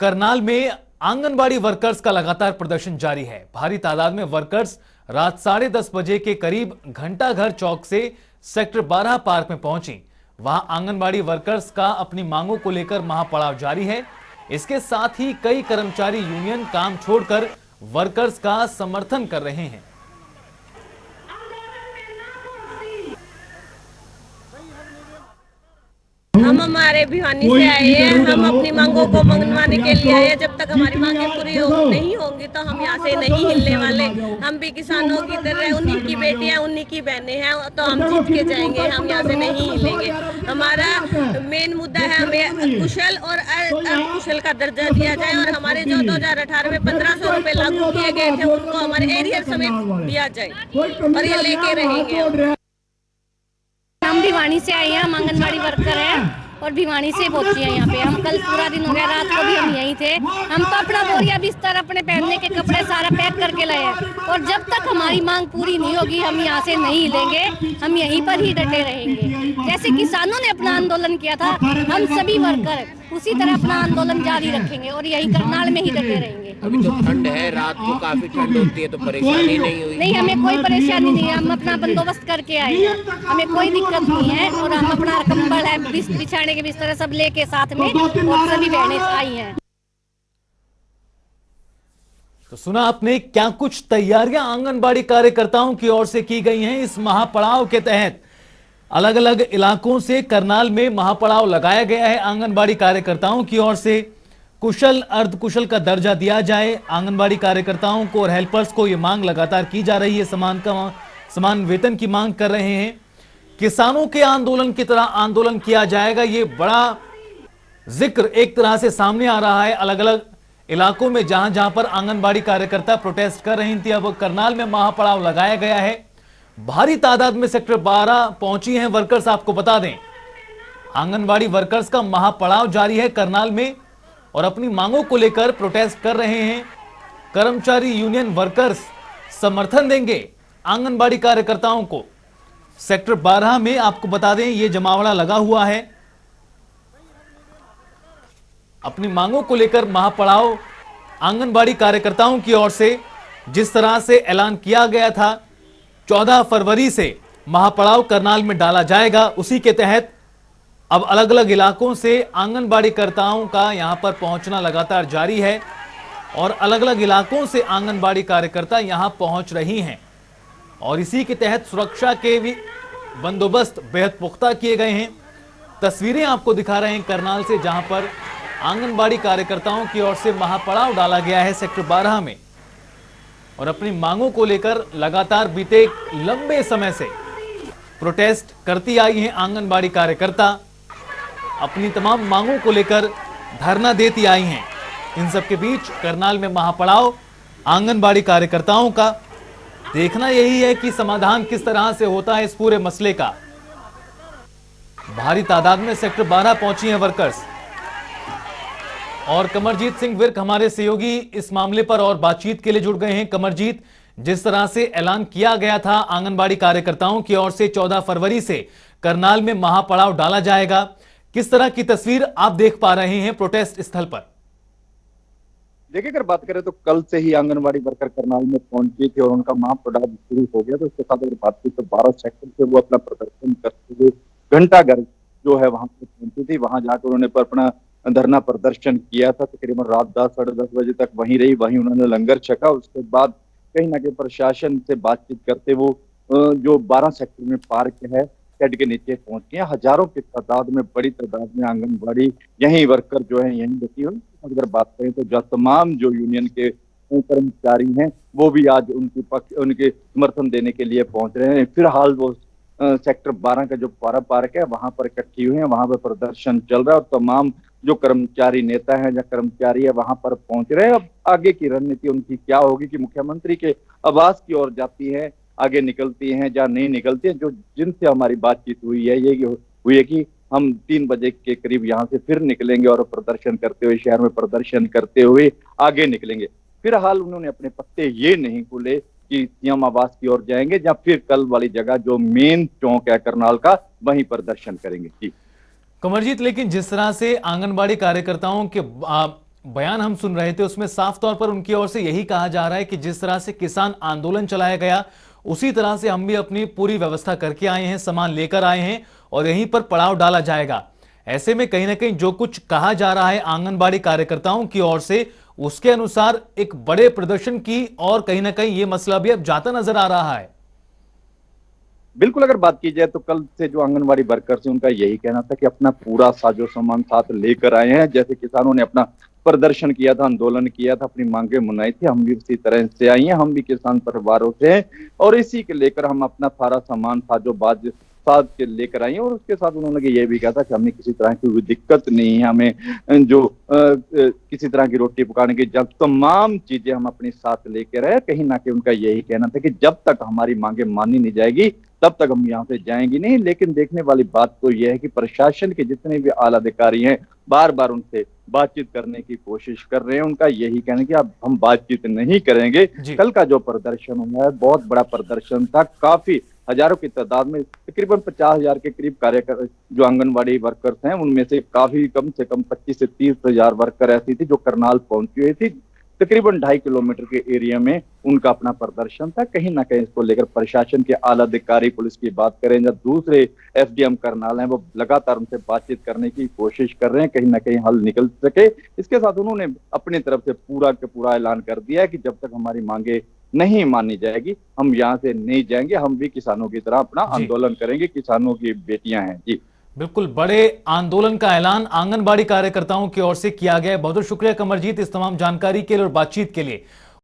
करनाल में आंगनबाड़ी वर्कर्स का लगातार प्रदर्शन जारी है। भारी तादाद में वर्कर्स रात 10:30 बजे के करीब घंटा घर चौक से सेक्टर 12 पार्क में पहुंची। वहां आंगनबाड़ी वर्कर्स का अपनी मांगों को लेकर महापड़ाव जारी है। इसके साथ ही कई कर्मचारी यूनियन काम छोड़कर वर्कर्स का समर्थन कर रहे हैं। हम हमारे भिवानी से आए हैं। हम अपनी मांगों को मनवाने के लिए आए हैं। जब तक हमारी मांगें पूरी नहीं होंगी तो हम यहाँ से नहीं हिलने वाले। हम भी किसानों की तरह, उन्हीं की बेटियां, उन्हीं की बहनें हैं, तो हम जीत के जाएंगे। हम यहाँ से नहीं हिलेंगे। हमारा मेन मुद्दा है हमें कुशल और अर्धकुशल का दर्जा दिया जाए और हमारे जो 2018 में 1500 रुपए लागू किए गए थे उनको हमारे एरियर समेत दिया जाए और ये लेके रहेंगे। हम भिवानी से आए हैं। हम आंगनबाड़ी वर्कर हैं और भिवानी से पहुंचे हैं यहाँ पे। हम कल पूरा दिन हो गया, रात को भी हम यहीं थे। हम तो अपना बोरिया बिस्तर, अपने पहनने के कपड़े सारा पैक करके लाए हैं और जब तक हमारी मांग पूरी नहीं होगी हम यहाँ से नहीं हिलेंगे। हम यहीं पर ही डटे रहेंगे। जैसे किसानों ने अपना आंदोलन किया था, हम सभी वर्कर उसी तरह अपना आंदोलन जारी रखेंगे और यही करनाल में ही डटे रहेंगे। अभी तो ठंड है, रात को काफी ठंड होती है, तो परेशानी नहीं हुई? नहीं, हमें कोई परेशानी नहीं है। हम अपना बंदोबस्त करके आए हैं, हमें कोई दिक्कत नहीं है और हम अपना कंबल है, बिछाने के बिस्तर सब लेके साथ में और सभी बहनें आई हैं। तो सुना आपने क्या कुछ तैयारियां आंगनबाड़ी कार्यकर्ताओं की ओर से की गई हैं। इस महापड़ाव के तहत अलग अलग इलाकों से करनाल में महापड़ाव लगाया गया है। आंगनबाड़ी कार्यकर्ताओं की ओर से कुशल अर्धकुशल का दर्जा दिया जाए। आंगनबाड़ी कार्यकर्ताओं को और हेल्पर्स को यह मांग लगातार की जा रही है। समान वेतन की मांग कर रहे हैं। किसानों के आंदोलन की तरह आंदोलन किया जाएगा, ये बड़ा जिक्र एक तरह से सामने आ रहा है। अलग अलग इलाकों में जहां जहां पर आंगनबाड़ी कार्यकर्ता प्रोटेस्ट कर रही थी, अब करनाल में महापड़ाव लगाया गया है। भारी तादाद में सेक्टर 12 पहुंची हैं वर्कर्स। आपको बता दें, आंगनबाड़ी वर्कर्स का महापड़ाव जारी है करनाल में और अपनी मांगों को लेकर प्रोटेस्ट कर रहे हैं। कर्मचारी यूनियन वर्कर्स समर्थन देंगे आंगनबाड़ी कार्यकर्ताओं को। सेक्टर 12 में आपको बता दें ये जमावड़ा लगा हुआ है। अपनी मांगों को लेकर महापड़ाव आंगनबाड़ी कार्यकर्ताओं की ओर से जिस तरह से ऐलान किया गया था 14 फरवरी से महापड़ाव करनाल में डाला जाएगा, उसी के तहत अब अलग अलग इलाकों से आंगनबाड़ी कार्यकर्ताओं का यहां पर पहुंचना लगातार जारी है और अलग अलग इलाकों से आंगनबाड़ी कार्यकर्ता यहां पहुंच रही हैं और इसी के तहत सुरक्षा के भी बंदोबस्त बेहद पुख्ता किए गए हैं। तस्वीरें आपको दिखा रहे हैं करनाल से, जहां पर आंगनबाड़ी कार्यकर्ताओं की ओर से महापड़ाव डाला गया है सेक्टर 12 में और अपनी मांगों को लेकर लगातार बीते लंबे समय से प्रोटेस्ट करती आई हैं आंगनबाड़ी कार्यकर्ता। अपनी तमाम मांगों को लेकर धरना देती आई हैं। इन सब के बीच करनाल में महापड़ाव आंगनबाड़ी कार्यकर्ताओं का। देखना यही है कि समाधान किस तरह से होता है इस पूरे मसले का। भारी तादाद में सेक्टर 12 पहुंची हैं वर्कर्स और कमरजीत सिंह विर्क हमारे सहयोगी इस मामले पर और बातचीत के लिए जुड़ गए हैं। कमरजीत, जिस तरह से ऐलान किया गया था आंगनबाड़ी कार्यकर्ताओं की ओर से 14 फरवरी से करनाल में महापड़ाव डाला जाएगा, किस तरह की तस्वीर आप देख पा रहे हैं प्रोटेस्ट स्थल पर? देखिए, अगर बात करें तो कल से ही आंगनबाड़ी वर्कर करनाल में पहुंचे थे और उनका महापड़ाव शुरू हो गया। तो इसके साथ अगर बात की तो 12 सेक्टर से वो अपना प्रदर्शन करते हुए घंटा घर जो है वहां पे पहुंची थी। वहां जाकर उन्होंने अपना धरना प्रदर्शन किया था। तकरीबन रात 10 साढ़े 10 बजे तक वहीं रही, वहीं उन्होंने लंगर छका। उसके बाद कहीं ना कहीं प्रशासन से बातचीत करते वो जो 12 सेक्टर में पार्क है शेड के नीचे पहुंचे हैं। हजारों की तादाद में, बड़ी तादाद में आंगनबाड़ी यही वर्कर जो है यहीं बची हुई। अगर बात करें तो जो तमाम जो यूनियन के कर्मचारी हैं वो भी आज उनके समर्थन देने के लिए पहुंच रहे हैं। फिलहाल वो सेक्टर 12 का जो पार्क है वहां पर इकट्ठी हुई है, वहां पर प्रदर्शन चल रहा है और तमाम जो कर्मचारी नेता हैं या कर्मचारी है वहां पर पहुंच रहे हैं। अब आगे की रणनीति उनकी क्या होगी कि मुख्यमंत्री के आवास की ओर जाती है, आगे निकलती हैं या नहीं निकलती है। जो जिनसे हमारी बातचीत हुई है ये हुई है कि हम 3 बजे के करीब यहाँ से फिर निकलेंगे और प्रदर्शन करते हुए, शहर में प्रदर्शन करते हुए आगे निकलेंगे। फिलहाल उन्होंने अपने पत्ते ये नहीं खुले कि सीएम आवास की ओर जाएंगे या फिर कल वाली जगह जो मेन चौक है करनाल का वहीं प्रदर्शन करेंगे। जी कमरजीत, लेकिन जिस तरह से आंगनबाड़ी कार्यकर्ताओं के बयान हम सुन रहे थे उसमें साफ तौर पर उनकी ओर से यही कहा जा रहा है कि जिस तरह से किसान आंदोलन चलाया गया उसी तरह से हम भी अपनी पूरी व्यवस्था करके आए हैं, सामान लेकर आए हैं और यहीं पर पड़ाव डाला जाएगा। ऐसे में कहीं ना कहीं जो कुछ कहा जा रहा है आंगनबाड़ी कार्यकर्ताओं की ओर से, उसके अनुसार एक बड़े प्रदर्शन की और कहीं ना कहीं ये मसला भी अब जाता नजर आ रहा है। बिल्कुल, अगर बात की जाए तो कल से जो आंगनबाड़ी वर्कर्स हैं उनका यही कहना था कि अपना पूरा साजो सामान साथ लेकर आए हैं। जैसे किसानों ने अपना प्रदर्शन किया था, आंदोलन किया था, अपनी मांगे मनाई थी, हम भी उसी तरह से आई हैं। हम भी किसान परिवारों से हैं और इसी के लेकर हम अपना सारा सामान साजो बाज साथ के लेकर आई हैं। और उसके साथ उन्होंने ये भी कहा था कि हमें किसी तरह की कोई दिक्कत नहीं है, हमें जो किसी तरह की रोटी पकाने की जब तमाम चीजें हम अपने साथ लेकर आए। कहीं ना कहीं उनका यही कहना था कि जब तक हमारी मांगे मानी नहीं जाएगी तब तक हम यहाँ से जाएंगे नहीं। लेकिन देखने वाली बात तो यह है कि प्रशासन के जितने भी आला अधिकारी हैं बार बार उनसे बातचीत करने की कोशिश कर रहे हैं। उनका यही कहना है कि अब हम बातचीत नहीं करेंगे। कल का जो प्रदर्शन हुआ है बहुत बड़ा प्रदर्शन था, काफी हजारों की तादाद में, तकरीबन 50,000 के करीब कार्यकर जो आंगनबाड़ी वर्कर्स हैं उनमें से काफी कम से कम 25 से 30,000 वर्कर ऐसी थी जो करनाल पहुंची हुई थी। तकरीबन 2.5 किलोमीटर के एरिया में उनका अपना प्रदर्शन था। कहीं ना कहीं इसको लेकर प्रशासन के आला अधिकारी, पुलिस की बात करें या दूसरे एसडीएम करनाल हैं, वो लगातार उनसे बातचीत करने की कोशिश कर रहे हैं, कहीं ना कहीं हल निकल सके। इसके साथ उन्होंने अपनी तरफ से पूरा के पूरा ऐलान कर दिया है कि जब तक हमारी मांगे नहीं मानी जाएगी हम यहाँ से नहीं जाएंगे, हम भी किसानों की तरह अपना आंदोलन करेंगे, किसानों की बेटियां हैं। जी बिल्कुल, बड़े आंदोलन का ऐलान आंगनबाड़ी कार्यकर्ताओं की ओर से किया गया है। बहुत बहुत शुक्रिया कमरजीत इस तमाम जानकारी के लिए और बातचीत के लिए।